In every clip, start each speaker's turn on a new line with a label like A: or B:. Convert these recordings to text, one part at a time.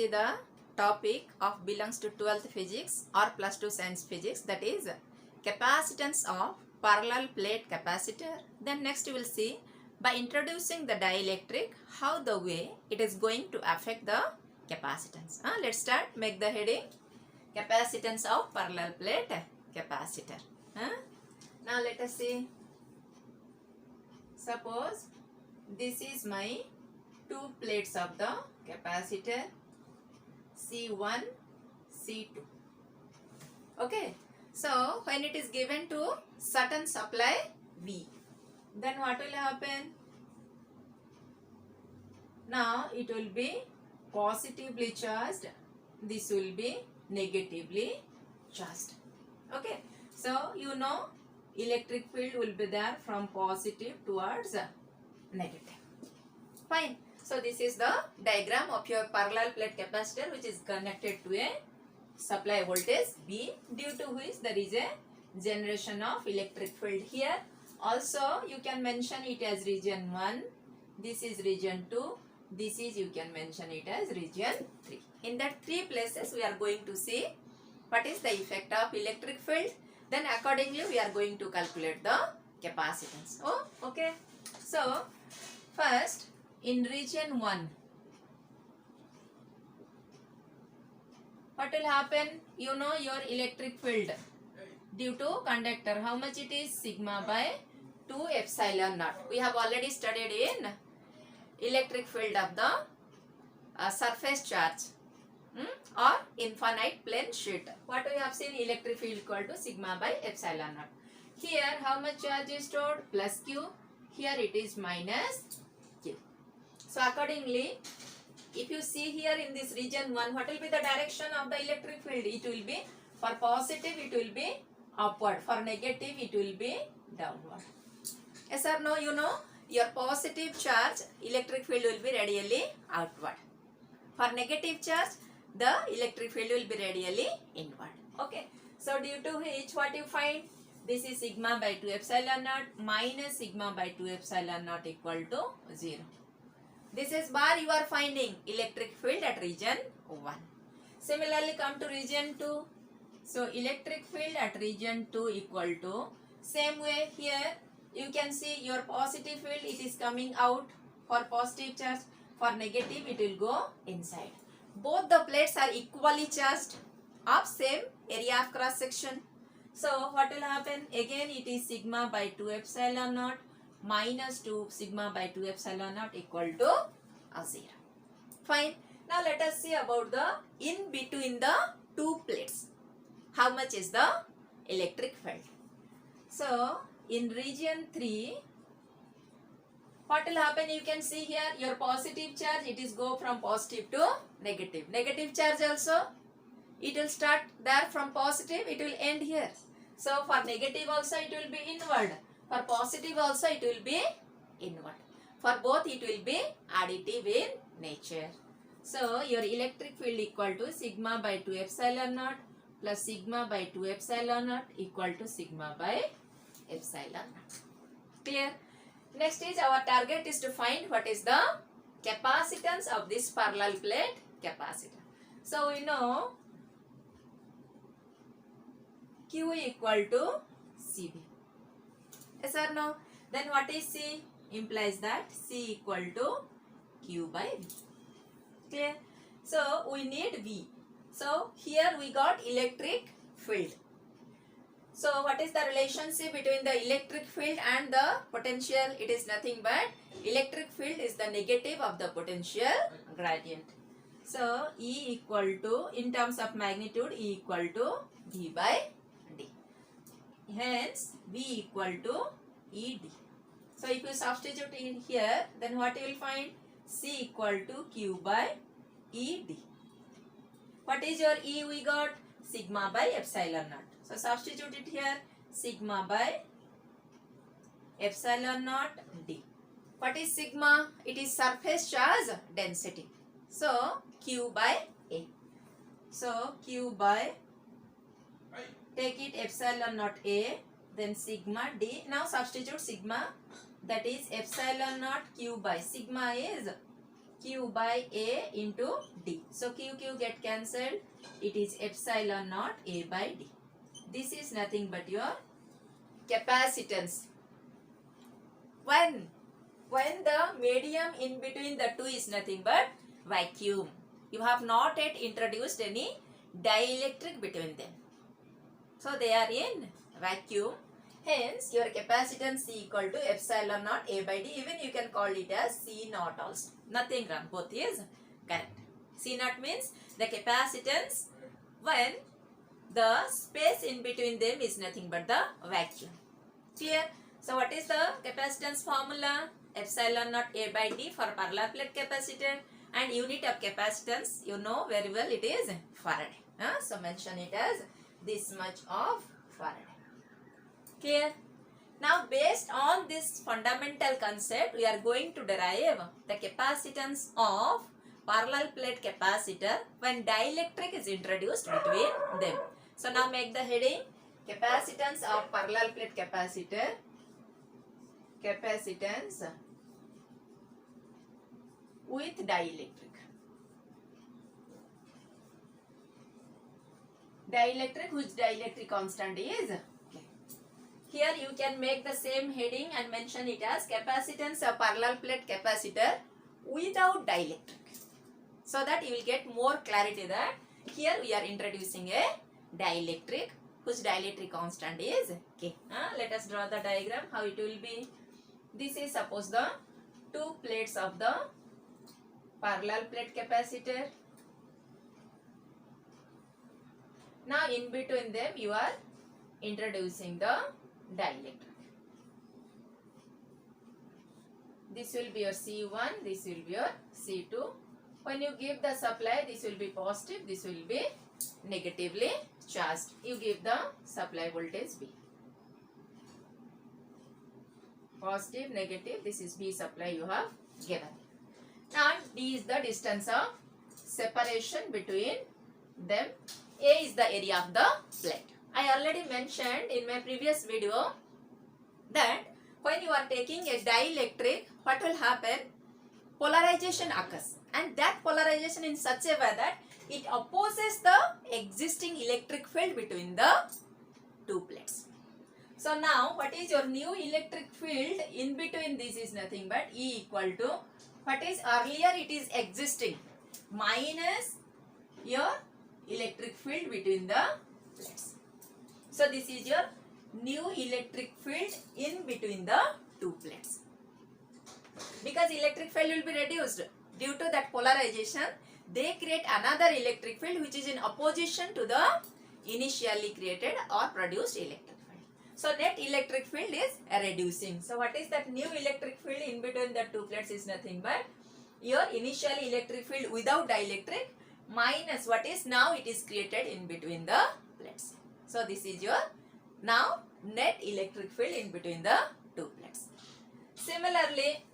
A: see the topic of belongs to 12th physics or plus 2 science physics, that is capacitance of parallel plate capacitor. Then next you will see by introducing the dielectric how the way it is going to affect the capacitance. Let's start. Make the heading capacitance of parallel plate capacitor. Now let us see. Suppose this is my two plates of the capacitor C1, C2. Okay. So when it is given to certain supply V, then what will happen? Now it will be positively charged. This will be negatively charged. Okay. So you know electric field will be there from positive towards negative. Fine. So this is the diagram of your parallel plate capacitor which is connected to a supply voltage B, due to which there is a generation of electric field here. Also you can mention it as region 1, this is region 2, this is you can mention it as region 3. In that three places we are going to see what is the effect of electric field. Then accordingly we are going to calculate the capacitance. Oh, okay. So first in region 1, what will happen? You know your electric field due to conductor, how much it is? Sigma by 2 epsilon naught. We have already studied in electric field of the surface charge or infinite plane sheet. What we have seen, electric field equal to sigma by epsilon naught. Here how much charge is stored? Plus Q. Here it is minus Q. So accordingly, if you see here in this region 1, what will be the direction of the electric field? It will be, for positive it will be upward, for negative it will be downward. Yes or no? You know your positive charge electric field will be radially outward. For negative charge the electric field will be radially inward. Okay. So due to which what you find? This is sigma by 2 epsilon naught minus sigma by 2 epsilon naught equal to 0. This is bar you are finding electric field at region 1. Similarly come to region 2. So electric field at region 2 equal to, same way here you can see your positive field it is coming out for positive charge, for negative it will go inside. Both the plates are equally charged of same area of cross section. So what will happen? Again it is sigma by 2 epsilon naught minus 2 sigma by 2 epsilon naught equal to 0. Fine. Now let us see about the in between the two plates. How much is the electric field? So in region 3, what will happen? You can see here your positive charge it is go from positive to negative. Negative charge also it will start there from positive, it will end here. So for negative also it will be inward. For positive also it will be inward. For both it will be additive in nature. So your electric field equal to sigma by 2 epsilon naught plus sigma by 2 epsilon naught equal to sigma by epsilon naught. Clear? Next is our target is to find what is the capacitance of this parallel plate capacitor. So we know Q equal to CB. Yes or no? Then what is C? Implies that C equal to Q by V. Clear? So we need V. So here we got electric field. So what is the relationship between the electric field and the potential? It is nothing but electric field is the negative of the potential gradient. So E equal to, in terms of magnitude, E equal to V by D. Hence V equal to ED. So if you substitute in here, then what you will find? C equal to Q by ED. What is your E we got? Sigma by epsilon naught. So substitute it here. Sigma by epsilon naught D. What is sigma? It is surface charge density. So Q by A. So Q by, take it epsilon naught A, then sigma D. Now substitute sigma, that is epsilon naught Q by sigma is Q by A into D. So Q get cancelled. It is epsilon naught A by D. This is nothing but your capacitance. When the medium in between the two is nothing but vacuum. You have not yet introduced any dielectric between them. So they are in vacuum. Hence your capacitance C equal to epsilon naught A by D. Even you can call it as C naught also. Nothing wrong. Both is correct. C naught means the capacitance when the space in between them is nothing but the vacuum. Clear? So what is the capacitance formula? Epsilon naught A by D for parallel plate capacitor, and unit of capacitance you know very well, it is Faraday. So mention it as this much of Faraday. Clear? Now based on this fundamental concept, we are going to derive the capacitance of parallel plate capacitor when dielectric is introduced between them. So now make the heading capacitance of parallel plate capacitor. Capacitance with dielectric. Dielectric, whose dielectric constant is? Okay. Here you can make the same heading and mention it as capacitance of parallel plate capacitor without dielectric. So that you will get more clarity that here we are introducing a dielectric whose dielectric constant is K. Let us draw the diagram how it will be. This is suppose the two plates of the parallel plate capacitor. Now in between them you are introducing the dielectric. This will be your C1, this will be your C2. When you give the supply, this will be positive, this will be negatively charged. You give the supply voltage B. Positive, negative, this is B supply you have given. Now D is the distance of separation between them. A is the area of the plate. I already mentioned in my previous video that when you are taking a dielectric, what will happen? Polarization occurs, and that polarization in such a way that it opposes the existing electric field between the two plates. So now what is your new electric field in between this is nothing but E equal to what is earlier it is existing minus your electric field between the plates. So this is your new electric field in between the two plates. Because electric field will be reduced due to that polarization, they create another electric field which is in opposition to the initially created or produced electric field. So net electric field is reducing. So what is that new electric field in between the two plates is nothing but your initial electric field without dielectric minus what is now it is created in between the plates. So this is your now net electric field in between the two plates. Similarly,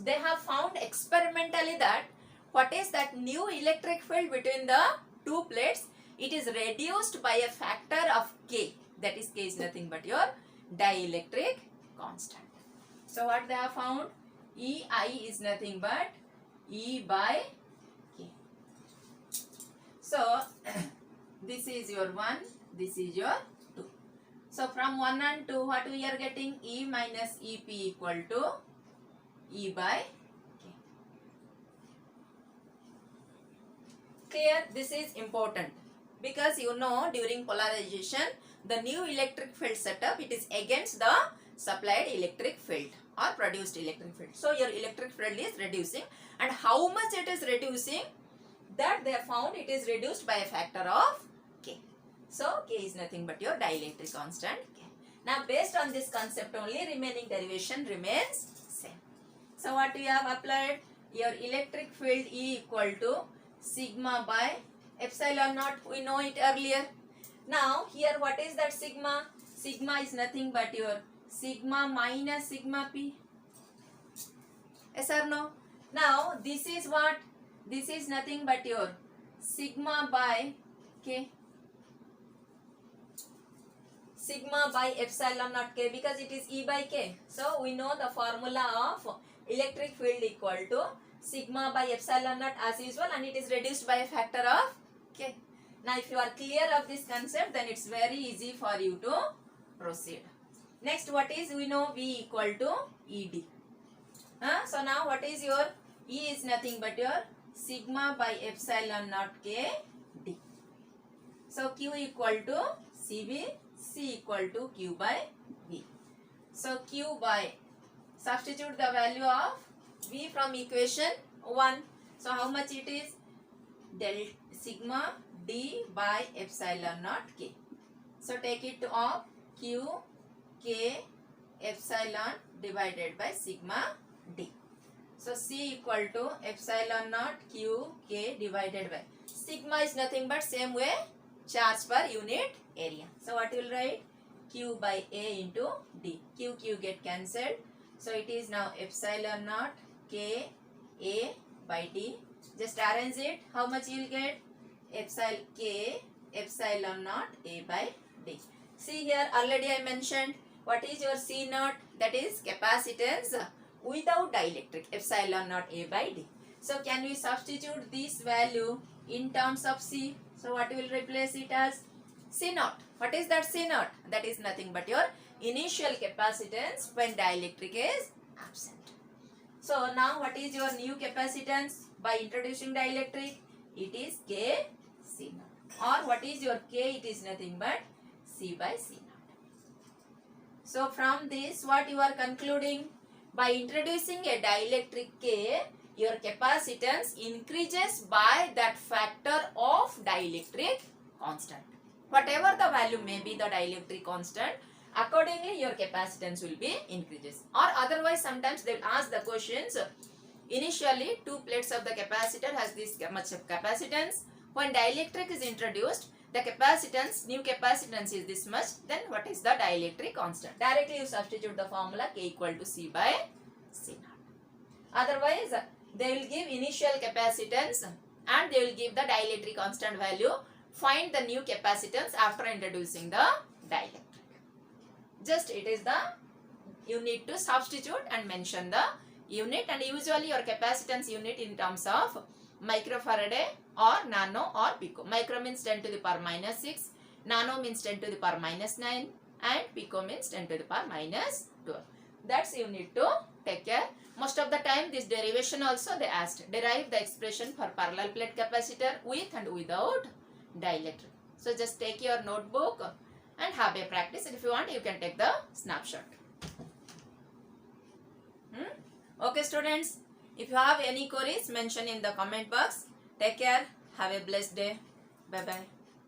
A: they have found experimentally that what is that new electric field between the two plates, it is reduced by a factor of K. That is K is nothing but your dielectric constant. So what they have found? EI is nothing but E by K. So this is your 1, this is your 2. So from 1 and 2 what we are getting? E minus EP equal to E by K. Clear? This is important because you know during polarization the new electric field setup it is against the supplied electric field or produced electric field. So your electric field is reducing, and how much it is reducing, that they have found it is reduced by a factor of K. So K is nothing but your dielectric constant K. Now based on this concept only remaining derivation remains same. So what we have applied? Your electric field E equal to sigma by epsilon naught, we know it earlier. Now here what is that sigma? Sigma is nothing but your sigma minus sigma P. Yes or no? Now this is what? This is nothing but your sigma by K. Sigma by epsilon naught K, because it is E by K. So we know the formula of electric field equal to sigma by epsilon naught as usual, and it is reduced by a factor of k. Now if you are clear of this concept, then it's very easy for you to proceed. Next, what is, we know V equal to ED. So now what is your E is nothing but your sigma by epsilon naught k d. So Q equal to CV, C equal to Q by V. So Q by, substitute the value of V from equation 1. So how much it is? Del sigma d by epsilon naught k. So take it of Q k epsilon divided by sigma d. So C equal to epsilon naught Q k divided by, sigma is nothing but same way charge per unit area. So what you will write? Q by A into D. Q get cancelled. So it is now epsilon naught K A by D. Just arrange it. How much you will get? Epsilon K epsilon naught A by D. See here, already I mentioned what is your C naught? That is capacitance without dielectric, epsilon naught A by D. So can we substitute this value in terms of C? So what will replace it as? C naught. What is that C naught? That is nothing but your initial capacitance when dielectric is absent. So now what is your new capacitance by introducing dielectric? It is K C naught. Or what is your K? It is nothing but C by C naught. So from this, what you are concluding? By introducing a dielectric K, your capacitance increases by that factor of dielectric constant. Whatever the value may be the dielectric constant, accordingly your capacitance will be increases. Or otherwise sometimes they will ask the questions, initially 2 plates of the capacitor has this much of capacitance. When dielectric is introduced, the capacitance, new capacitance is this much, then what is the dielectric constant? Directly you substitute the formula K equal to C by C naught. Otherwise, they will give initial capacitance and they will give the dielectric constant value. Find the new capacitance after introducing the dielectric. Just it is the, you need to substitute and mention the unit, and usually your capacitance unit in terms of microfarad or nano or pico. Micro means 10 to the power minus 6, nano means 10 to the power minus 9, and pico means 10 to the power minus 12. That's you need to take care. Most of the time this derivation also they asked. Derive the expression for parallel plate capacitor with and without dielectric. So just take your notebook and have a practice, and if you want you can take the snapshot. Okay students, if you have any queries, mention in the comment box. Take care. Have a blessed day. Bye bye.